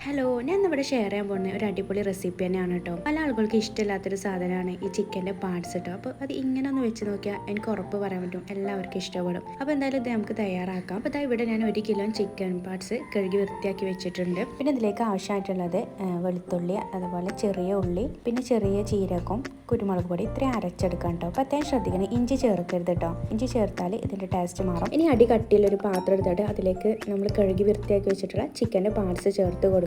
Hello, ഞാൻ ഇവിടെ share ചെയ്യാൻ പോകുന്ന ഒരു അടിപൊളി റെസിപ്പി തന്നെയാണ് കേട്ടോ. പല ആളുകൾക്ക് ഇഷ്ടമില്ലാത്തൊരു സാധനമാണ് ഈ ചിക്കൻ്റെ പാർട്സ് കേട്ടോ. അപ്പോൾ അത് ഇങ്ങനെ ഒന്ന് വെച്ച് നോക്കിയാൽ എനിക്ക് ഉറപ്പ് പറയാൻ പറ്റും എല്ലാവർക്കും ഇഷ്ടപ്പെടും. അപ്പോൾ എന്തായാലും ഇത് നമുക്ക് തയ്യാറാക്കാം. അപ്പോൾ ഇതാ ഇവിടെ ഞാൻ 1 കിലോ ചിക്കൻ പാർട്സ് കഴുകി വൃത്തിയാക്കി വെച്ചിട്ടുണ്ട്. പിന്നെ ഇതിലേക്ക് ആവശ്യമായിട്ടുള്ളത് വെളുത്തുള്ളി, അതുപോലെ ചെറിയ ഉള്ളി, പിന്നെ ചെറിയ ജീരകം, കുരുമുളക് പൊടി ഇത്രയും അരച്ചെടുക്കാം കേട്ടോ. അപ്പോൾ അത്യാവശ്യം ശ്രദ്ധിക്കണം, ഇഞ്ചി ചേർക്കരുത് കേട്ടോ. ഇഞ്ചി ചേർത്താൽ ഇതിൻ്റെ ടേസ്റ്റ് മാറും. ഇനി അടി കട്ടിയുള്ളൊരു പാത്രം എടുത്തിട്ട് അതിലേക്ക് നമ്മൾ കഴുകി വൃത്തിയാക്കി വെച്ചിട്ടുള്ള ചിക്കൻ്റെ പാർട്സ് ചേർത്ത് കൊടുക്കുക.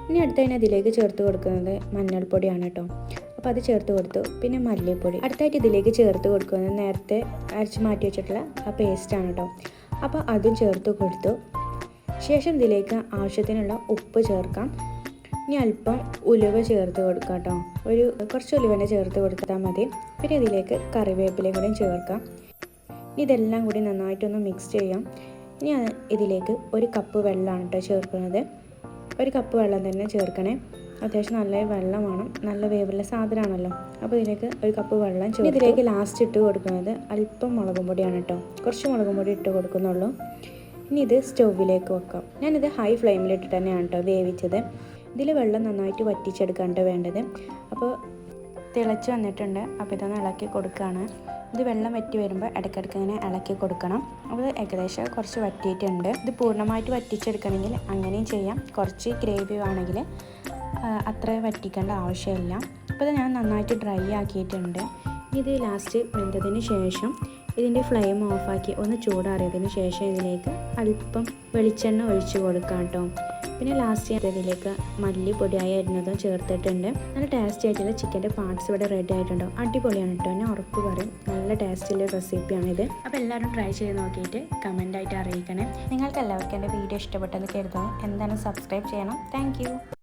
ഇനി അടുത്തതിന് അതിലേക്ക് ചേർത്ത് കൊടുക്കുന്നത് മഞ്ഞൾപ്പൊടിയാണ് കേട്ടോ. അപ്പോൾ അത് ചേർത്ത് കൊടുത്തു. പിന്നെ മല്ലിപ്പൊടി. അടുത്തായിട്ട് ഇതിലേക്ക് ചേർത്ത് കൊടുക്കുന്നത് നേരത്തെ അരച്ച് മാറ്റി വെച്ചിട്ടുള്ള ആ പേസ്റ്റാണ് കേട്ടോ. അപ്പോൾ അതും ചേർത്ത് കൊടുത്തു. ശേഷം ഇതിലേക്ക് ആവശ്യത്തിനുള്ള ഉപ്പ് ചേർക്കാം. ഇനി അല്പം ഉലുവ ചേർത്ത് കൊടുക്കാം കേട്ടോ. കുറച്ച് ഉലുവനെ ചേർത്ത് കൊടുത്താൽ മതി. പിന്നെ ഇതിലേക്ക് കറിവേപ്പിലയും കൂടി ചേർക്കാം. ഇനി ഇതെല്ലാം കൂടി നന്നായിട്ടൊന്ന് മിക്സ് ചെയ്യാം. ഇനി ഇതിലേക്ക് 1 കപ്പ് വെള്ളമാണ് കേട്ടോ ചേർക്കുന്നത്. 1 കപ്പ് വെള്ളം തന്നെ ചേർക്കണേ. അത്യാവശ്യം നല്ല വെള്ളം വേണം, നല്ല വേവുള്ള സാധനമാണല്ലോ. അപ്പോൾ ഇതിലേക്ക് 1 കപ്പ് വെള്ളം ചേർത്ത് ഇതിലേക്ക് ലാസ്റ്റ് ഇട്ട് കൊടുക്കുന്നത് അല്പം മുളകും പൊടിയാണ് കേട്ടോ. കുറച്ച് മുളകും പൊടി ഇട്ട് കൊടുക്കുന്നുള്ളൂ. ഇനി ഇത് സ്റ്റൗവിലേക്ക് വെക്കാം. ഞാനിത് ഹൈ ഫ്ലെയിമിലിട്ട് തന്നെയാണ് കേട്ടോ വേവിച്ചത്. ഇതിൽ വെള്ളം നന്നായിട്ട് വറ്റിച്ചെടുക്കാണ്ട് വേണ്ടത്. അപ്പോൾ തിളച്ച് വന്നിട്ടുണ്ട്. അപ്പോൾ ഇതൊന്ന് ഇളക്കി കൊടുക്കുകയാണ്. ഇത് വെള്ളം വറ്റി വരുമ്പോൾ ഇടയ്ക്കിടയ്ക്ക് ഇങ്ങനെ ഇളക്കി കൊടുക്കണം. അപ്പോൾ ഏകദേശം കുറച്ച് വറ്റിയിട്ടുണ്ട്. ഇത് പൂർണ്ണമായിട്ട് വറ്റിച്ചെടുക്കണമെങ്കിൽ അങ്ങനെയും ചെയ്യാം. കുറച്ച് ഗ്രേവി ആണെങ്കിൽ അത്ര വറ്റിക്കേണ്ട ആവശ്യമില്ല. അപ്പോൾ ഇത് ഞാൻ നന്നായിട്ട് ഡ്രൈ ആക്കിയിട്ടുണ്ട്. ഇത് ലാസ്റ്റ് വെന്തതിന് ശേഷം ഇതിൻ്റെ ഫ്ലെയിം ഓഫാക്കി ഒന്ന് ചൂടാറിയതിന് ശേഷം ഇതിലേക്ക് അല്പം വെളിച്ചെണ്ണ ഒഴിച്ച് കൊടുക്കാം കേട്ടോ. പിന്നെ ലാസ്റ്റ് ഇതിലേക്ക് മല്ലിപ്പൊടിയായി അരിഞ്ഞതും ചേർത്തിട്ടുണ്ട്. നല്ല ടേസ്റ്റി ആയിട്ടുള്ള ചിക്കൻ്റെ പാർട്സ് ഇവിടെ റെഡി ആയിട്ടുണ്ടോ. അടിപൊളിയാണ് കേട്ടോ. ഞാൻ ഉറപ്പ് പറയും, നല്ല ടേസ്റ്റുള്ള റെസിപ്പിയാണിത്. അപ്പോൾ എല്ലാവരും ട്രൈ ചെയ്ത് നോക്കിയിട്ട് കമൻ്റായിട്ട് അറിയിക്കണേ. നിങ്ങൾക്ക് എല്ലാവർക്കും എൻ്റെ വീഡിയോ ഇഷ്ടപ്പെട്ടെന്ന് കരുതുന്നു. എന്തായാലും സബ്സ്ക്രൈബ് ചെയ്യണം. താങ്ക്